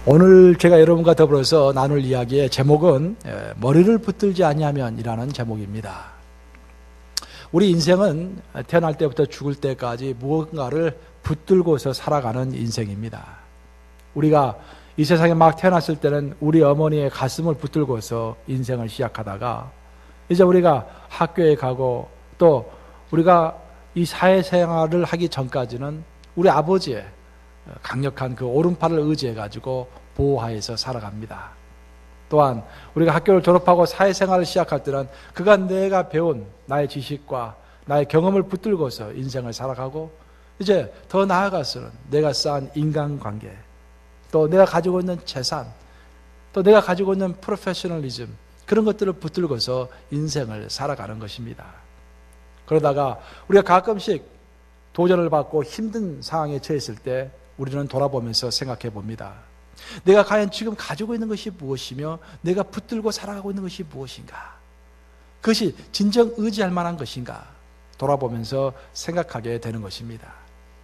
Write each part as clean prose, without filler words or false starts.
오늘 제가 여러분과 더불어서 나눌 이야기의 제목은 머리를 붙들지 아니하면 이라는 제목입니다. 우리 인생은 태어날 때부터 죽을 때까지 무언가를 붙들고서 살아가는 인생입니다. 우리가 이 세상에 막 태어났을 때는 우리 어머니의 가슴을 붙들고서 인생을 시작하다가 이제 우리가 학교에 가고 또 우리가 이 사회생활을 하기 전까지는 우리 아버지의 강력한 그 오른팔을 의지해 가지고 보호하에서 살아갑니다. 또한 우리가 학교를 졸업하고 사회생활을 시작할 때는 그가 내가 배운 나의 지식과 나의 경험을 붙들고서 인생을 살아가고 이제 더 나아가서는 내가 쌓은 인간관계 또 내가 가지고 있는 재산 또 내가 가지고 있는 프로페셔널리즘 그런 것들을 붙들고서 인생을 살아가는 것입니다. 그러다가 우리가 가끔씩 도전을 받고 힘든 상황에 처했을 때 우리는 돌아보면서 생각해 봅니다. 내가 과연 지금 가지고 있는 것이 무엇이며 내가 붙들고 살아가고 있는 것이 무엇인가? 그것이 진정 의지할 만한 것인가? 돌아보면서 생각하게 되는 것입니다.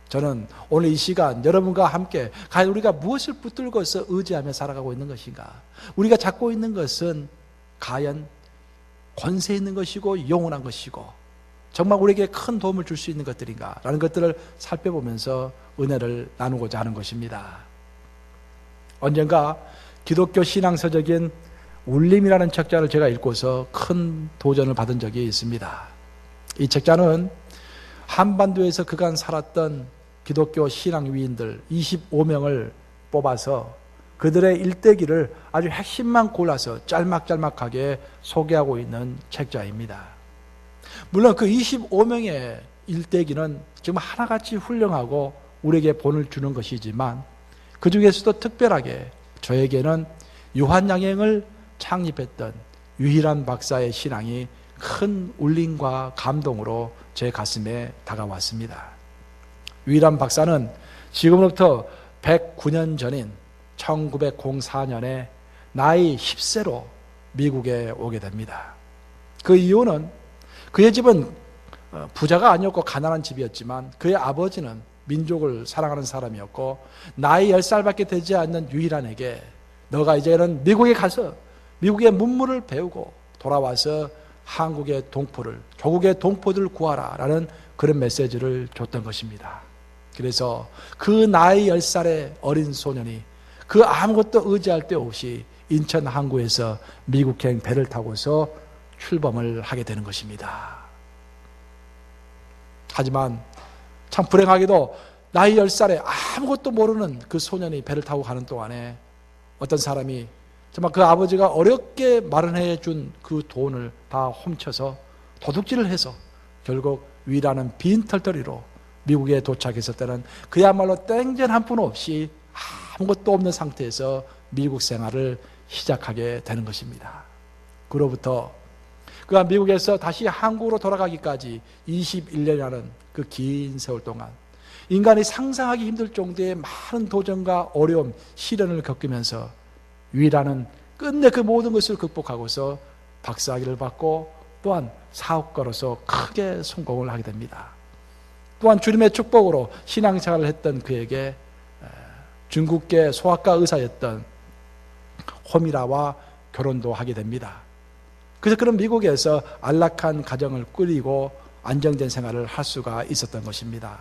저는 오늘 이 시간 여러분과 함께 과연 우리가 무엇을 붙들고서 의지하며 살아가고 있는 것인가? 우리가 잡고 있는 것은 과연 권세 있는 것이고 영원한 것이고 정말 우리에게 큰 도움을 줄 수 있는 것들인가? 라는 것들을 살펴보면서 은혜를 나누고자 하는 것입니다. 언젠가 기독교 신앙서적인 울림이라는 책자를 제가 읽고서 큰 도전을 받은 적이 있습니다. 이 책자는 한반도에서 그간 살았던 기독교 신앙 위인들 25명을 뽑아서 그들의 일대기를 아주 핵심만 골라서 짤막짤막하게 소개하고 있는 책자입니다. 물론 그 25명의 일대기는 정말 하나같이 훌륭하고 우리에게 본을 주는 것이지만 그 중에서도 특별하게 저에게는 요한양행을 창립했던 유일한 박사의 신앙이 큰 울림과 감동으로 제 가슴에 다가왔습니다. 유일한 박사는 지금으로부터 109년 전인 1904년에 나이 10세로 미국에 오게 됩니다. 그 이유는 그의 집은 부자가 아니었고 가난한 집이었지만 그의 아버지는 민족을 사랑하는 사람이었고 나이 10살밖에 되지 않는 유일한에게 너가 이제는 미국에 가서 미국의 문물을 배우고 돌아와서 한국의 동포를 조국의 동포들을 구하라 라는 그런 메시지를 줬던 것입니다. 그래서 그 나이 10살의 어린 소년이 그 아무것도 의지할 데 없이 인천 항구에서 미국행 배를 타고서 출범을 하게 되는 것입니다. 하지만 참 불행하게도 나이 10살에 아무것도 모르는 그 소년이 배를 타고 가는 동안에 어떤 사람이 정말 그 아버지가 어렵게 마련해 준 그 돈을 다 훔쳐서 도둑질을 해서 결국 위라는 빈 털터리로 미국에 도착했을 때는 그야말로 땡전 한 푼 없이 아무것도 없는 상태에서 미국 생활을 시작하게 되는 것입니다. 그로부터 그가 미국에서 다시 한국으로 돌아가기까지 21년이라는 그 긴 세월 동안 인간이 상상하기 힘들 정도의 많은 도전과 어려움, 시련을 겪으면서 유일한은 끝내 그 모든 것을 극복하고서 박사학위를 받고 또한 사업가로서 크게 성공을 하게 됩니다. 또한 주님의 축복으로 신앙생활을 했던 그에게 중국계 소아과 의사였던 호미라와 결혼도 하게 됩니다. 그래서 그런 미국에서 안락한 가정을 꾸리고 안정된 생활을 할 수가 있었던 것입니다.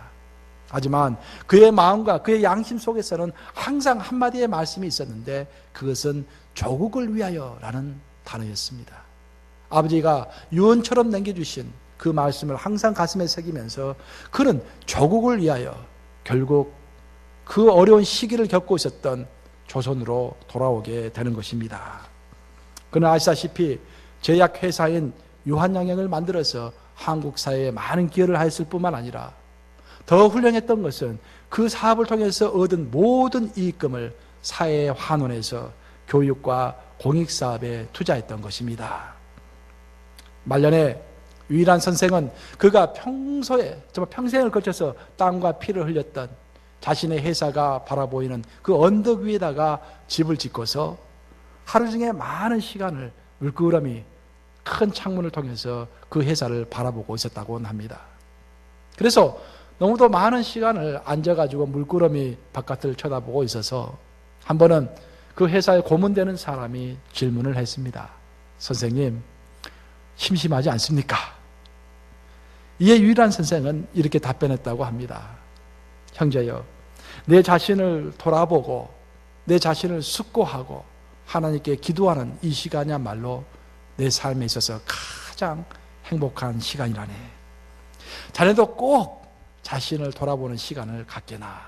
하지만 그의 마음과 그의 양심 속에서는 항상 한마디의 말씀이 있었는데 그것은 조국을 위하여라는 단어였습니다. 아버지가 유언처럼 남겨주신 그 말씀을 항상 가슴에 새기면서 그는 조국을 위하여 결국 그 어려운 시기를 겪고 있었던 조선으로 돌아오게 되는 것입니다. 그는 아시다시피 제약회사인 요한양행을 만들어서 한국 사회에 많은 기여를 하였을 뿐만 아니라 더 훌륭했던 것은 그 사업을 통해서 얻은 모든 이익금을 사회에 환원해서 교육과 공익사업에 투자했던 것입니다. 말년에 유일한 선생은 그가 평소에 정말 평생을 거쳐서 땀과 피를 흘렸던 자신의 회사가 바라보이는 그 언덕 위에다가 집을 짓고서 하루 중에 많은 시간을 물끄러미 큰 창문을 통해서 그 회사를 바라보고 있었다고 합니다. 그래서 너무도 많은 시간을 앉아가지고 물끄러미 바깥을 쳐다보고 있어서 한 번은 그 회사에 고문되는 사람이 질문을 했습니다. 선생님, 심심하지 않습니까? 이에 유일한 선생은 이렇게 답변했다고 합니다. 형제여, 내 자신을 돌아보고 내 자신을 숙고하고 하나님께 기도하는 이 시간이야말로 내 삶에 있어서 가장 행복한 시간이라네. 자네도 꼭 자신을 돌아보는 시간을 갖게나.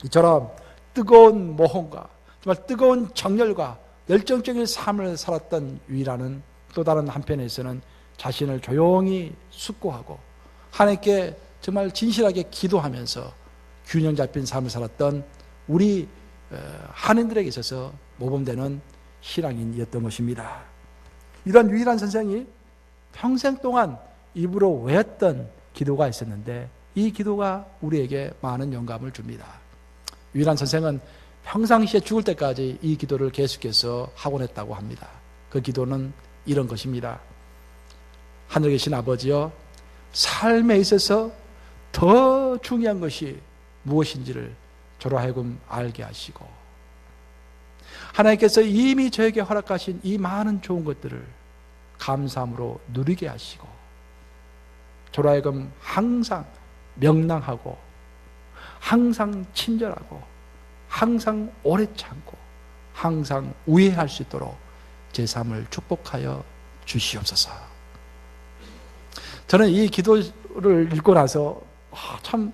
이처럼 뜨거운 모험과 정말 뜨거운 정열과 열정적인 삶을 살았던 유이라는 또 다른 한편에서는 자신을 조용히 숙고하고 하나님께 정말 진실하게 기도하면서 균형 잡힌 삶을 살았던 우리 한인들에게 있어서 모범되는 신앙인이었던 것입니다. 이런 유일한 선생이 평생 동안 입으로 외웠던 기도가 있었는데 이 기도가 우리에게 많은 영감을 줍니다. 유일한 선생은 평상시에 죽을 때까지 이 기도를 계속해서 하곤 했다고 합니다. 그 기도는 이런 것입니다. 하늘에 계신 아버지여, 삶에 있어서 더 중요한 것이 무엇인지를 저로 하여금 알게 하시고 하나님께서 이미 저에게 허락하신 이 많은 좋은 것들을 감사함으로 누리게 하시고 저로 하여금 항상 명랑하고 항상 친절하고 항상 오래 참고 항상 우애할 수 있도록 제 삶을 축복하여 주시옵소서. 저는 이 기도를 읽고 나서 참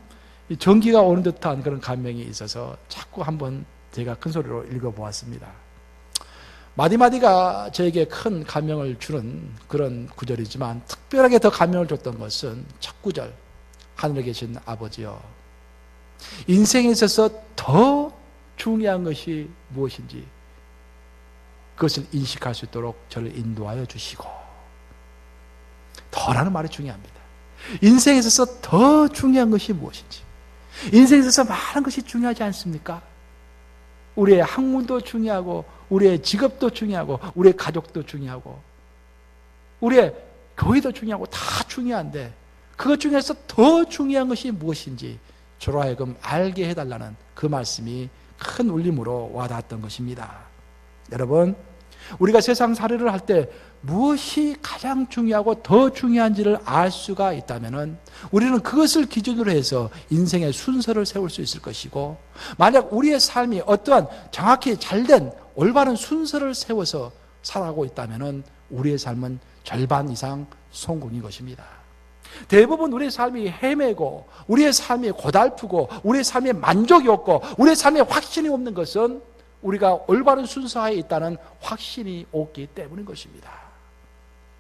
전기가 오는 듯한 그런 감명이 있어서 자꾸 한번 제가 큰 소리로 읽어보았습니다. 마디마디가 저에게 큰 감명을 주는 그런 구절이지만 특별하게 더 감명을 줬던 것은 첫 구절, 하늘에 계신 아버지여, 인생에 있어서 더 중요한 것이 무엇인지 그것을 인식할 수 있도록 저를 인도하여 주시고, 더라는 말이 중요합니다. 인생에 있어서 더 중요한 것이 무엇인지, 인생에 있어서 많은 것이 중요하지 않습니까? 우리의 학문도 중요하고 우리의 직업도 중요하고 우리의 가족도 중요하고 우리의 교회도 중요하고 다 중요한데 그것 중에서 더 중요한 것이 무엇인지 저로 하여금 알게 해달라는 그 말씀이 큰 울림으로 와닿았던 것입니다. 여러분, 우리가 세상 살이를 할 때 무엇이 가장 중요하고 더 중요한지를 알 수가 있다면 우리는 그것을 기준으로 해서 인생의 순서를 세울 수 있을 것이고, 만약 우리의 삶이 어떠한 정확히 잘된 올바른 순서를 세워서 살아가고 있다면 우리의 삶은 절반 이상 성공인 것입니다. 대부분 우리의 삶이 헤매고 우리의 삶이 고달프고 우리의 삶에 만족이 없고 우리의 삶에 확신이 없는 것은 우리가 올바른 순서하에 있다는 확신이 없기 때문인 것입니다.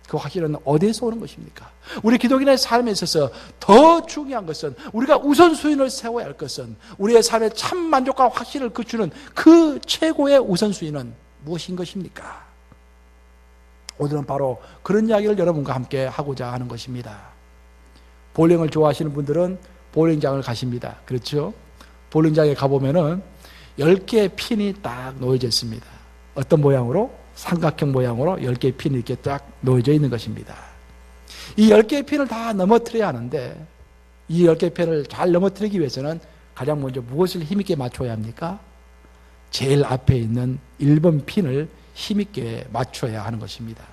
그 확신은 어디에서 오는 것입니까? 우리 기독인의 삶에 있어서 더 중요한 것은, 우리가 우선순위를 세워야 할 것은, 우리의 삶의 참 만족과 확신을 그추는 그 최고의 우선순위는 무엇인 것입니까? 오늘은 바로 그런 이야기를 여러분과 함께 하고자 하는 것입니다. 볼링을 좋아하시는 분들은 볼링장을 가십니다. 그렇죠? 볼링장에 가보면은 10개의 핀이 딱 놓여져 있습니다. 어떤 모양으로? 삼각형 모양으로 10개의 핀이 이렇게 딱 놓여져 있는 것입니다. 이 10개의 핀을 다 넘어뜨려야 하는데 이 10개의 핀을 잘 넘어뜨리기 위해서는 가장 먼저 무엇을 힘있게 맞춰야 합니까? 제일 앞에 있는 1번 핀을 힘있게 맞춰야 하는 것입니다.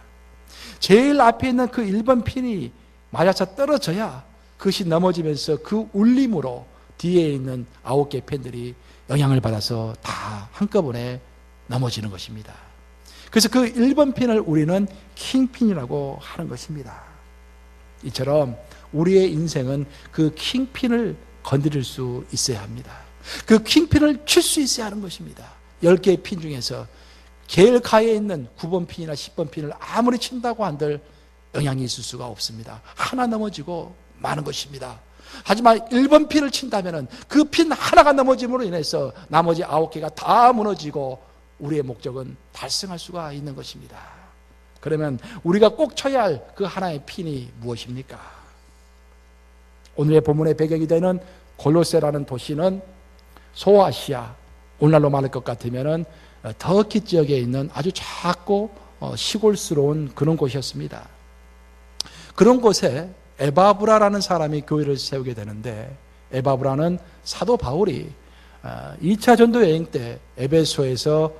제일 앞에 있는 그 1번 핀이 맞아서 떨어져야 그것이 넘어지면서 그 울림으로 뒤에 있는 9개의 핀들이 영향을 받아서 다 한꺼번에 넘어지는 것입니다. 그래서 그 1번 핀을 우리는 킹핀이라고 하는 것입니다. 이처럼 우리의 인생은 그 킹핀을 건드릴 수 있어야 합니다. 그 킹핀을 칠 수 있어야 하는 것입니다. 10개의 핀 중에서 제일 가에 있는 9번 핀이나 10번 핀을 아무리 친다고 한들 영향이 있을 수가 없습니다. 하나 넘어지고 마는 것입니다. 하지만 1번 핀을 친다면 그 핀 하나가 넘어짐으로 인해서 나머지 9개가 다 무너지고 우리의 목적은 달성할 수가 있는 것입니다. 그러면 우리가 꼭 쳐야 할 그 하나의 핀이 무엇입니까? 오늘의 본문의 배경이 되는 골로새라는 도시는 소아시아, 오늘날로 말할 것 같으면 터키 지역에 있는 아주 작고 시골스러운 그런 곳이었습니다. 그런 곳에 에바브라라는 사람이 교회를 세우게 되는데, 에바브라는 사도 바울이 2차 전도 여행 때 에베소에서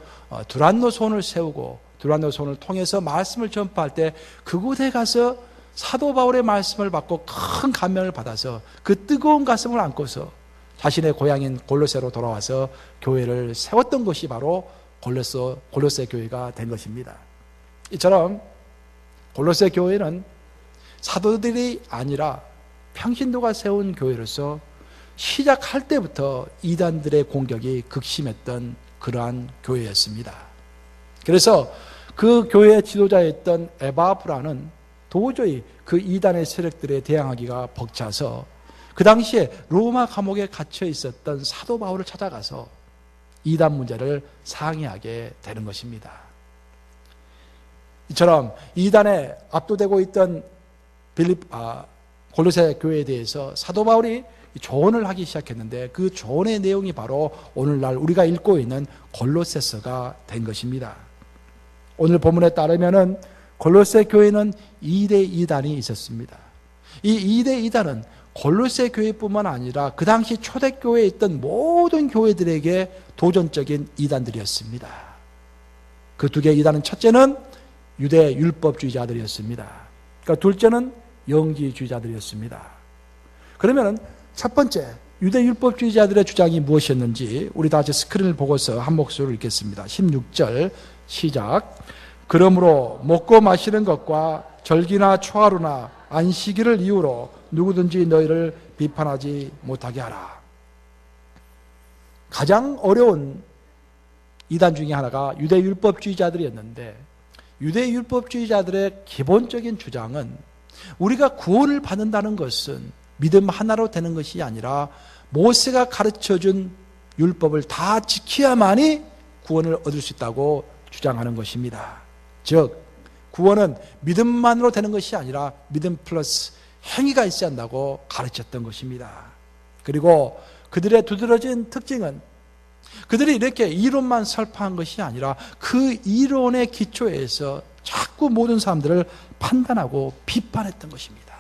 두란노 손을 세우고 두란노 손을 통해서 말씀을 전파할 때 그곳에 가서 사도 바울의 말씀을 받고 큰 감명을 받아서 그 뜨거운 가슴을 안고서 자신의 고향인 골로새로 돌아와서 교회를 세웠던 것이 바로 골로새 교회가 된 것입니다. 이처럼 골로새 교회는 사도들이 아니라 평신도가 세운 교회로서 시작할 때부터 이단들의 공격이 극심했던 그러한 교회였습니다. 그래서 그 교회의 지도자였던 에바브라는 도저히 그 이단의 세력들에 대항하기가 벅차서 그 당시에 로마 감옥에 갇혀 있었던 사도 바울을 찾아가서 이단 문제를 상의하게 되는 것입니다. 이처럼 이단에 압도되고 있던 골로새 교회에 대해서 사도 바울이 조언을 하기 시작했는데 그 조언의 내용이 바로 오늘날 우리가 읽고 있는 골로새서가 된 것입니다. 오늘 본문에 따르면은 골로새 교회는 2대 이단이 있었습니다. 이 2대 이단은 골로새 교회뿐만 아니라 그 당시 초대교회에 있던 모든 교회들에게 도전적인 이단들이었습니다. 그 두 개의 이단은 첫째는 유대 율법주의자들이었습니다. 그러니까 둘째는 영지주의자들이었습니다. 그러면 첫 번째 유대 율법주의자들의 주장이 무엇이었는지 우리 다 같이 스크린을 보고서 한 목소리로 읽겠습니다. 16절 시작. 그러므로 먹고 마시는 것과 절기나 초하루나 안식일을 이유로 누구든지 너희를 비판하지 못하게 하라. 가장 어려운 이단 중에 하나가 유대 율법주의자들이었는데 유대 율법주의자들의 기본적인 주장은 우리가 구원을 받는다는 것은 믿음 하나로 되는 것이 아니라 모세가 가르쳐준 율법을 다 지켜야만이 구원을 얻을 수 있다고 주장하는 것입니다. 즉 구원은 믿음만으로 되는 것이 아니라 믿음 플러스 행위가 있어야 한다고 가르쳤던 것입니다. 그리고 그들의 두드러진 특징은 그들이 이렇게 이론만 설파한 것이 아니라 그 이론의 기초에서 자꾸 모든 사람들을 판단하고 비판했던 것입니다.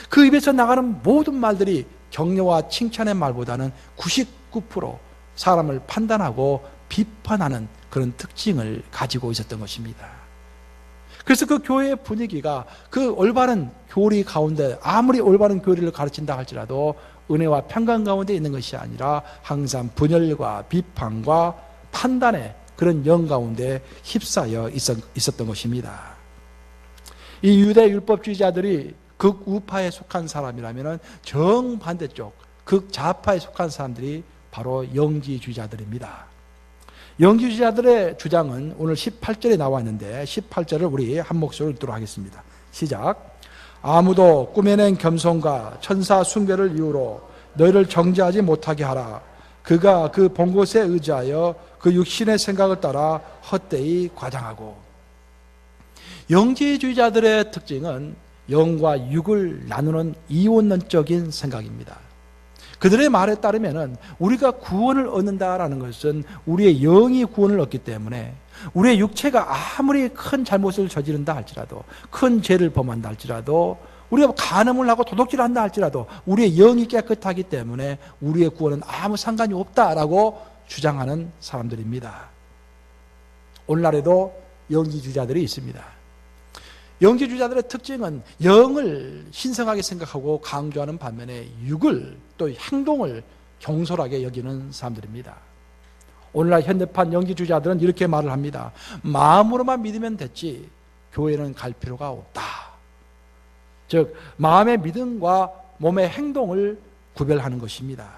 그 입에서 나가는 모든 말들이 격려와 칭찬의 말보다는 99% 사람을 판단하고 비판하는 그런 특징을 가지고 있었던 것입니다. 그래서 그 교회의 분위기가 그 올바른 교리 가운데 아무리 올바른 교리를 가르친다 할지라도 은혜와 평강 가운데 있는 것이 아니라 항상 분열과 비판과 판단의 그런 영 가운데 휩싸여 있었던 것입니다. 이 유대 율법주의자들이 극우파에 속한 사람이라면 정반대쪽 극좌파에 속한 사람들이 바로 영지주의자들입니다. 영지주의자들의 주장은 오늘 18절에 나와 있는데 18절을 우리 한 목소리로 읽도록 하겠습니다. 시작. 아무도 꾸며낸 겸손과 천사 숭배를 이유로 너희를 정죄하지 못하게 하라. 그가 그 본 곳에 의지하여 그 육신의 생각을 따라 헛되이 과장하고. 영지주의자들의 특징은 영과 육을 나누는 이원론적인 생각입니다. 그들의 말에 따르면 우리가 구원을 얻는다라는 것은 우리의 영이 구원을 얻기 때문에 우리의 육체가 아무리 큰 잘못을 저지른다 할지라도 큰 죄를 범한다 할지라도 우리가 간음을 하고 도둑질을 한다 할지라도 우리의 영이 깨끗하기 때문에 우리의 구원은 아무 상관이 없다라고 주장하는 사람들입니다. 오늘날에도 영지주의자들이 있습니다. 영지주의자들의 특징은 영을 신성하게 생각하고 강조하는 반면에 육을 또 행동을 경솔하게 여기는 사람들입니다. 오늘날 현대판 영지주의자들은 이렇게 말을 합니다. 마음으로만 믿으면 됐지 교회는 갈 필요가 없다. 즉 마음의 믿음과 몸의 행동을 구별하는 것입니다.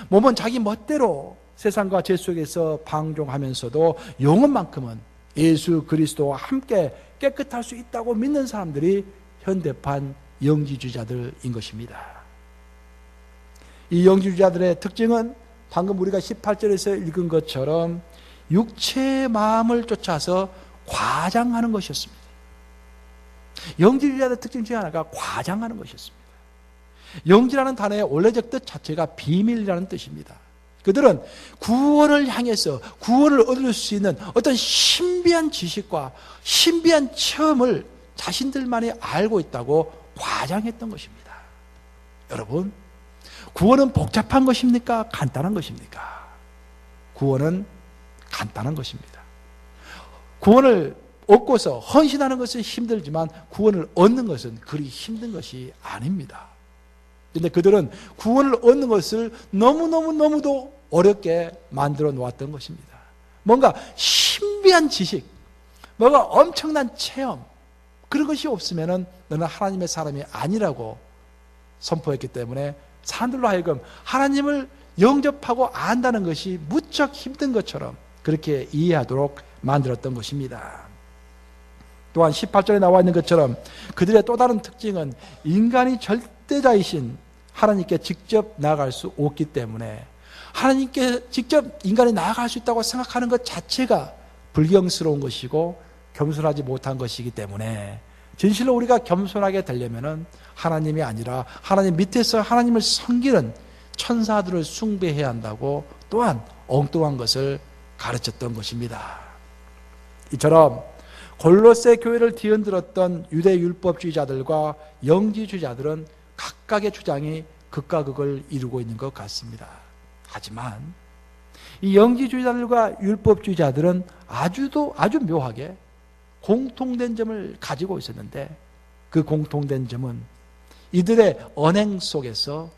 몸은 자기 멋대로 세상과 죄 속에서 방종하면서도 영혼만큼은 예수 그리스도와 함께 깨끗할 수 있다고 믿는 사람들이 현대판 영지주의자들인 것입니다. 이 영지주의자들의 특징은 방금 우리가 18절에서 읽은 것처럼 육체의 마음을 쫓아서 과장하는 것이었습니다. 영지주의자들의 특징 중에 하나가 과장하는 것이었습니다. 영지라는 단어의 원래적 뜻 자체가 비밀이라는 뜻입니다. 그들은 구원을 향해서 구원을 얻을 수 있는 어떤 신비한 지식과 신비한 체험을 자신들만이 알고 있다고 과장했던 것입니다. 여러분, 구원은 복잡한 것입니까? 간단한 것입니까? 구원은 간단한 것입니다. 구원을 얻고서 헌신하는 것은 힘들지만 구원을 얻는 것은 그리 힘든 것이 아닙니다. 그런데 그들은 구원을 얻는 것을 너무너무너무도 어렵게 만들어 놓았던 것입니다. 뭔가 신비한 지식, 뭔가 엄청난 체험, 그런 것이 없으면 너는 하나님의 사람이 아니라고 선포했기 때문에 사람들로 하여금 하나님을 영접하고 안다는 것이 무척 힘든 것처럼 그렇게 이해하도록 만들었던 것입니다. 또한 18절에 나와 있는 것처럼 그들의 또 다른 특징은 인간이 절대자이신 하나님께 직접 나아갈 수 없기 때문에 하나님께 직접 인간이 나아갈 수 있다고 생각하는 것 자체가 불경스러운 것이고 겸손하지 못한 것이기 때문에 진실로 우리가 겸손하게 되려면 하나님이 아니라 하나님 밑에서 하나님을 섬기는 천사들을 숭배해야 한다고 또한 엉뚱한 것을 가르쳤던 것입니다. 이처럼 골로새 교회를 뒤흔들었던 유대 율법주의자들과 영지주의자들은 각각의 주장이 극과 극을 이루고 있는 것 같습니다. 하지만 이 영지주의자들과 율법주의자들은 아주 묘하게 공통된 점을 가지고 있었는데 그 공통된 점은 이들의 언행 속에서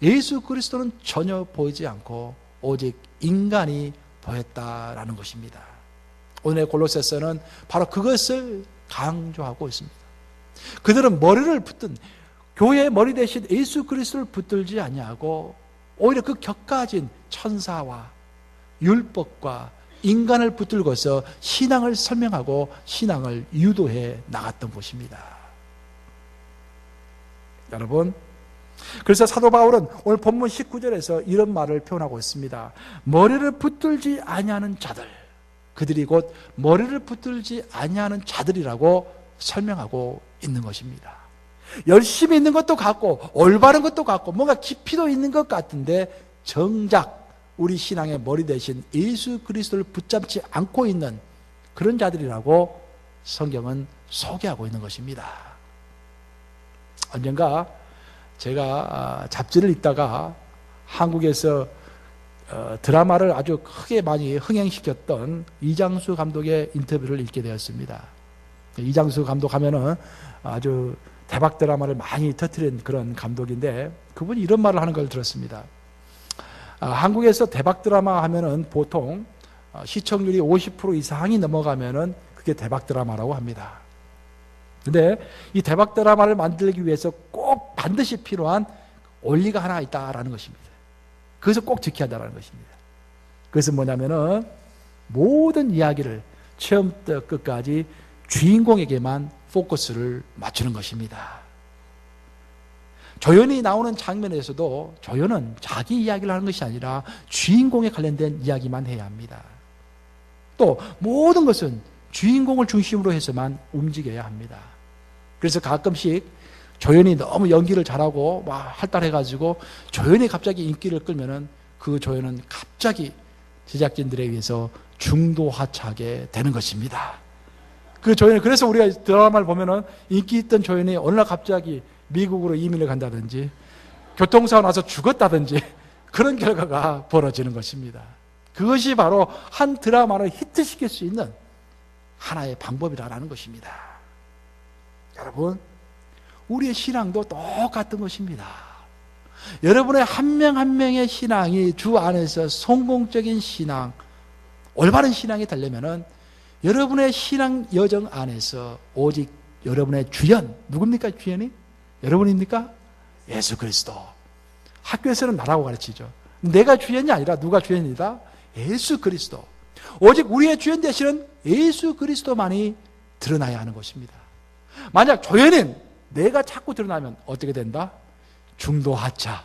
예수 그리스도는 전혀 보이지 않고 오직 인간이 보였다라는 것입니다. 오늘의 골로새서는 바로 그것을 강조하고 있습니다. 그들은 머리를 붙든 교회의 머리 대신 예수 그리스도를 붙들지 아니하고 오히려 그 격가진 천사와 율법과 인간을 붙들고서 신앙을 설명하고 신앙을 유도해 나갔던 것입니다. 여러분, 그래서 사도 바울은 오늘 본문 19절에서 이런 말을 표현하고 있습니다. 머리를 붙들지 아니하는 자들, 그들이 곧 머리를 붙들지 아니하는 자들이라고 설명하고 있는 것입니다. 열심히 있는 것도 같고 올바른 것도 같고 뭔가 깊이도 있는 것 같은데 정작 우리 신앙의 머리 대신 예수 그리스도를 붙잡지 않고 있는 그런 자들이라고 성경은 소개하고 있는 것입니다. 언젠가 제가 잡지를 읽다가 한국에서 드라마를 아주 크게 많이 흥행시켰던 이장수 감독의 인터뷰를 읽게 되었습니다. 이장수 감독 하면은 아주 대박 드라마를 많이 터뜨린 그런 감독인데 그분이 이런 말을 하는 걸 들었습니다. 한국에서 대박 드라마 하면은 보통 시청률이 50% 이상이 넘어가면은 그게 대박 드라마라고 합니다. 근데 이 대박 드라마를 만들기 위해서 꼭 반드시 필요한 원리가 하나 있다라는 것입니다. 그것을 꼭 지켜야 한다는 것입니다. 그것은 뭐냐면은 모든 이야기를 처음부터 끝까지 주인공에게만 포커스를 맞추는 것입니다. 조연이 나오는 장면에서도 조연은 자기 이야기를 하는 것이 아니라 주인공에 관련된 이야기만 해야 합니다. 또 모든 것은 주인공을 중심으로 해서만 움직여야 합니다. 그래서 가끔씩 조연이 너무 연기를 잘하고 막 활달해가지고 조연이 갑자기 인기를 끌면은 그 조연은 갑자기 제작진들에 의해서 중도하차하게 되는 것입니다. 그 조연이 그래서 우리가 드라마를 보면은 인기 있던 조연이 어느 날 갑자기 미국으로 이민을 간다든지 교통사고 나서 죽었다든지 그런 결과가 벌어지는 것입니다. 그것이 바로 한 드라마를 히트시킬 수 있는 하나의 방법이라는 것입니다. 여러분, 우리의 신앙도 똑같은 것입니다. 여러분의 한 명 한 명의 신앙이 주 안에서 성공적인 신앙, 올바른 신앙이 되려면은 여러분의 신앙 여정 안에서 오직 여러분의 주연, 누굽니까 주연이? 여러분입니까? 예수 그리스도. 학교에서는 나라고 가르치죠. 내가 주연이 아니라 누가 주연이다? 예수 그리스도. 오직 우리의 주연 되시는 예수 그리스도만이 드러나야 하는 것입니다. 만약 조연인 내가 자꾸 드러나면 어떻게 된다? 중도하차.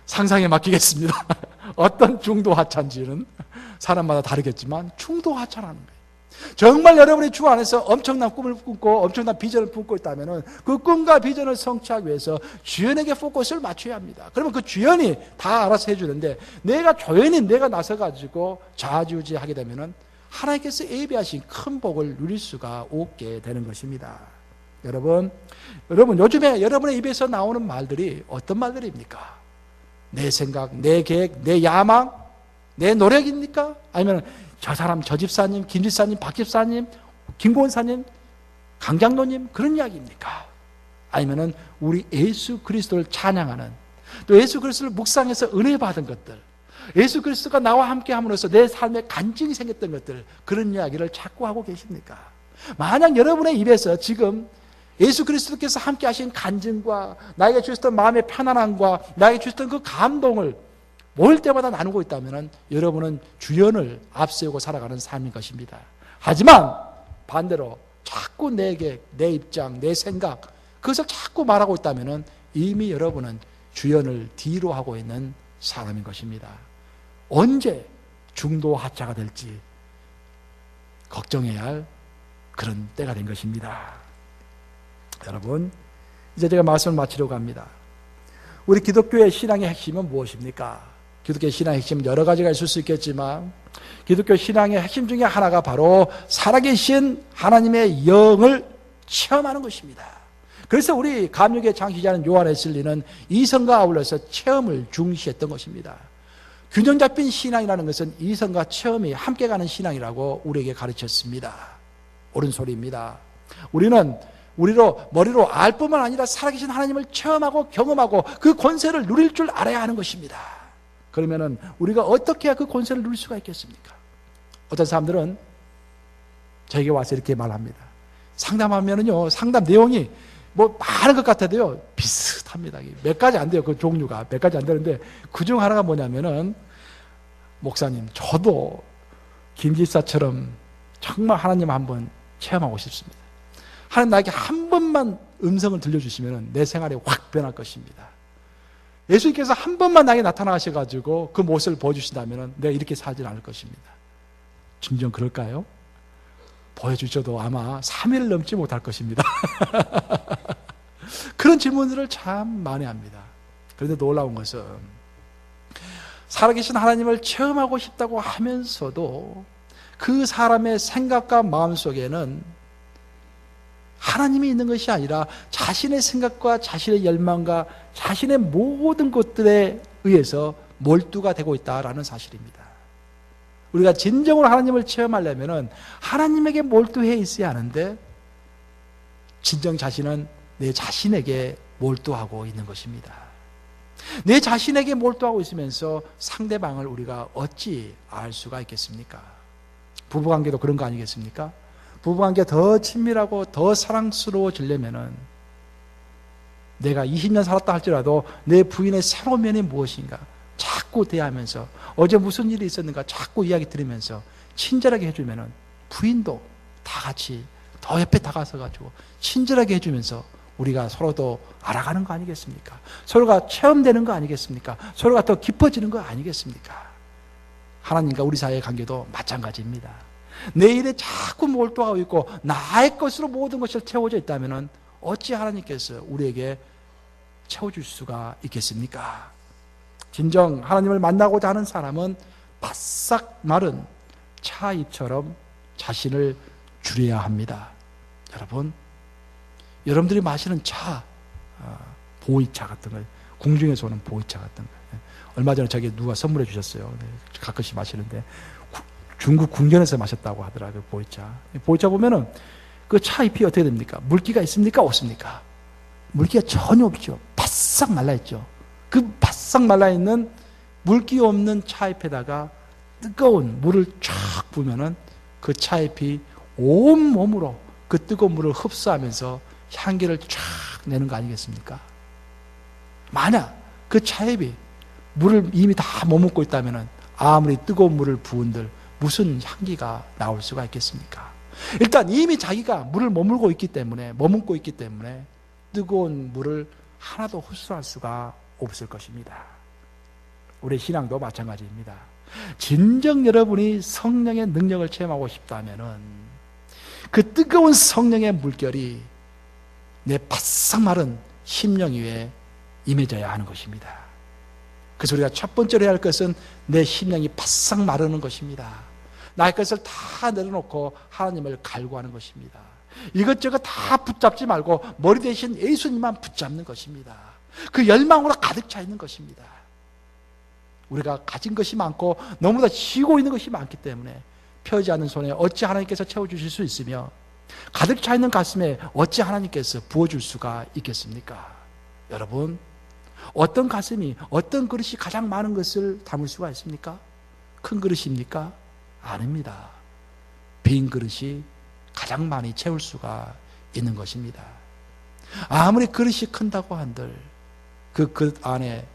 상상에 맡기겠습니다. 어떤 중도하차인지는 사람마다 다르겠지만 중도하차라는 거예요. 정말 여러분이 주 안에서 엄청난 꿈을 꾸고 엄청난 비전을 품고 있다면 그 꿈과 비전을 성취하기 위해서 주연에게 포커스를 맞춰야 합니다. 그러면 그 주연이 다 알아서 해주는데 내가 조연인 내가 나서가지고 좌지우지하게 되면 하나님께서 예비하신 큰 복을 누릴 수가 없게 되는 것입니다. 여러분 요즘에 여러분의 입에서 나오는 말들이 어떤 말들입니까? 내 생각, 내 계획, 내 야망, 내 노력입니까? 아니면 저 사람, 저 집사님, 김 집사님, 박 집사님, 김 권사님, 강장로님 그런 이야기입니까? 아니면은 우리 예수 그리스도를 찬양하는, 또 예수 그리스도를 묵상해서 은혜 받은 것들, 예수 그리스도가 나와 함께 함으로써 내 삶에 간증이 생겼던 것들, 그런 이야기를 자꾸 하고 계십니까? 만약 여러분의 입에서 지금 예수 그리스도께서 함께 하신 간증과 나에게 주셨던 마음의 편안함과 나에게 주셨던 그 감동을 모일 때마다 나누고 있다면 여러분은 주연을 앞세우고 살아가는 삶인 것입니다. 하지만 반대로 자꾸 내게 내 입장, 내 생각, 그것을 자꾸 말하고 있다면 이미 여러분은 주연을 뒤로 하고 있는 사람인 것입니다. 언제 중도하차가 될지 걱정해야 할 그런 때가 된 것입니다. 여러분, 이제 제가 말씀을 마치려고 합니다. 우리 기독교의 신앙의 핵심은 무엇입니까? 기독교의 신앙의 핵심은 여러 가지가 있을 수 있겠지만 기독교 신앙의 핵심 중에 하나가 바로 살아계신 하나님의 영을 체험하는 것입니다. 그래서 우리 감육의 창시자는 요한 웨슬리는 이성과 아울러서 체험을 중시했던 것입니다. 균형 잡힌 신앙이라는 것은 이성과 체험이 함께 가는 신앙이라고 우리에게 가르쳤습니다. 옳은 소리입니다. 우리는 머리로 알 뿐만 아니라 살아계신 하나님을 체험하고 경험하고 그 권세를 누릴 줄 알아야 하는 것입니다. 그러면은 우리가 어떻게 해야 그 권세를 누릴 수가 있겠습니까? 어떤 사람들은 저에게 와서 이렇게 말합니다. 상담하면은요, 상담 내용이 뭐 많은 것 같아도요, 비슷합니다. 몇 가지 안 돼요. 그 종류가 몇 가지 안 되는데 그중 하나가 뭐냐면은, 목사님, 저도 김집사처럼 정말 하나님 한번 체험하고 싶습니다. 하나님 나에게 한 번만 음성을 들려주시면 내 생활이 확 변할 것입니다. 예수님께서 한 번만 나에게 나타나셔가지고 그 모습을 보여주신다면 내가 이렇게 살지 않을 것입니다. 진정 그럴까요? 보여주셔도 아마 3일을 넘지 못할 것입니다. 그런 질문들을 참 많이 합니다. 그런데 놀라운 것은 살아계신 하나님을 체험하고 싶다고 하면서도 그 사람의 생각과 마음속에는 하나님이 있는 것이 아니라 자신의 생각과 자신의 열망과 자신의 모든 것들에 의해서 몰두가 되고 있다라는 사실입니다. 우리가 진정으로 하나님을 체험하려면 하나님에게 몰두해 있어야 하는데 진정 자신은 내 자신에게 몰두하고 있는 것입니다. 내 자신에게 몰두하고 있으면서 상대방을 우리가 어찌 알 수가 있겠습니까? 부부관계도 그런 거 아니겠습니까? 부부관계 더 친밀하고 더 사랑스러워지려면은 내가 20년 살았다 할지라도 내 부인의 새로운 면이 무엇인가 자꾸 대하면서 어제 무슨 일이 있었는가 자꾸 이야기 들으면서 친절하게 해주면은 부인도 다 같이 더 옆에 다가서 가지고 친절하게 해주면서 우리가 서로도 알아가는 거 아니겠습니까? 서로가 체험되는 거 아니겠습니까? 서로가 더 깊어지는 거 아니겠습니까? 하나님과 우리 사이의 관계도 마찬가지입니다. 내 일에 자꾸 몰두하고 있고 나의 것으로 모든 것을 채워져 있다면 어찌 하나님께서 우리에게 채워줄 수가 있겠습니까? 진정 하나님을 만나고자 하는 사람은 바싹 마른 차잎처럼 자신을 줄여야 합니다. 여러분들이 마시는 차, 보이차 같은 거, 궁중에서 오는 보이차 같은 거. 얼마 전에 저에게 누가 선물해 주셨어요. 가끔씩 마시는데 중국 궁전에서 마셨다고 하더라고요. 보이차. 보이차 보면은 그 차 잎이 어떻게 됩니까? 물기가 있습니까? 없습니까? 물기가 전혀 없죠. 바싹 말라있죠. 그 바싹 말라있는 물기 없는 차잎에다가 뜨거운 물을 쫙 부으면은 그 차잎이 온 몸으로 그 뜨거운 물을 흡수하면서 향기를 쫙 내는 거 아니겠습니까? 만약 그 차잎이 물을 이미 다 머금고 있다면은 아무리 뜨거운 물을 부은들 무슨 향기가 나올 수가 있겠습니까? 일단 이미 자기가 물을 머물고 있기 때문에, 머금고 있기 때문에 뜨거운 물을 하나도 흡수할 수가 없을 것입니다. 우리 신앙도 마찬가지입니다. 진정 여러분이 성령의 능력을 체험하고 싶다면은 그 뜨거운 성령의 물결이 내 바싹 마른 심령 위에 임해져야 하는 것입니다. 그래서 우리가 첫 번째로 해야 할 것은 내 심령이 바싹 마르는 것입니다. 나의 것을 다 내려놓고 하나님을 갈구하는 것입니다. 이것저것 다 붙잡지 말고 머리 대신 예수님만 붙잡는 것입니다. 그 열망으로 가득 차 있는 것입니다. 우리가 가진 것이 많고 너무나 쥐고 있는 것이 많기 때문에 펴지 않는 손에 어찌 하나님께서 채워주실 수 있으며 가득 차 있는 가슴에 어찌 하나님께서 부어줄 수가 있겠습니까? 여러분, 어떤 가슴이, 어떤 그릇이 가장 많은 것을 담을 수가 있습니까? 큰 그릇입니까? 아닙니다. 빈 그릇이 가장 많이 채울 수가 있는 것입니다. 아무리 그릇이 큰다고 한들 그 그릇 안에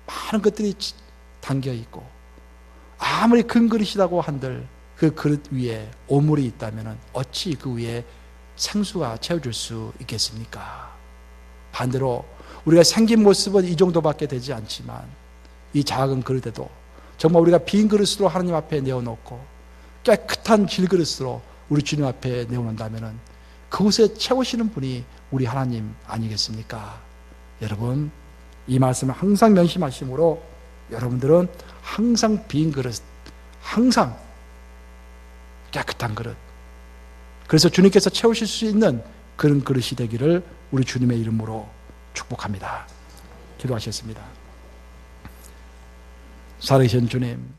많은 것들이 담겨 있고, 아무리 큰 그릇이라고 한들 그 그릇 위에 오물이 있다면 어찌 그 위에 생수가 채워줄 수 있겠습니까? 반대로 우리가 생긴 모습은 이 정도밖에 되지 않지만 이 작은 그릇에도 정말 우리가 빈 그릇으로 하나님 앞에 내어놓고 깨끗한 질그릇으로 우리 주님 앞에 내어놓는다면 그곳에 채우시는 분이 우리 하나님 아니겠습니까? 여러분, 이 말씀을 항상 명심하심으로 여러분들은 항상 빈 그릇, 항상 깨끗한 그릇, 그래서 주님께서 채우실 수 있는 그런 그릇이 되기를 우리 주님의 이름으로 축복합니다. 기도하셨습니다. 살아계신 주님,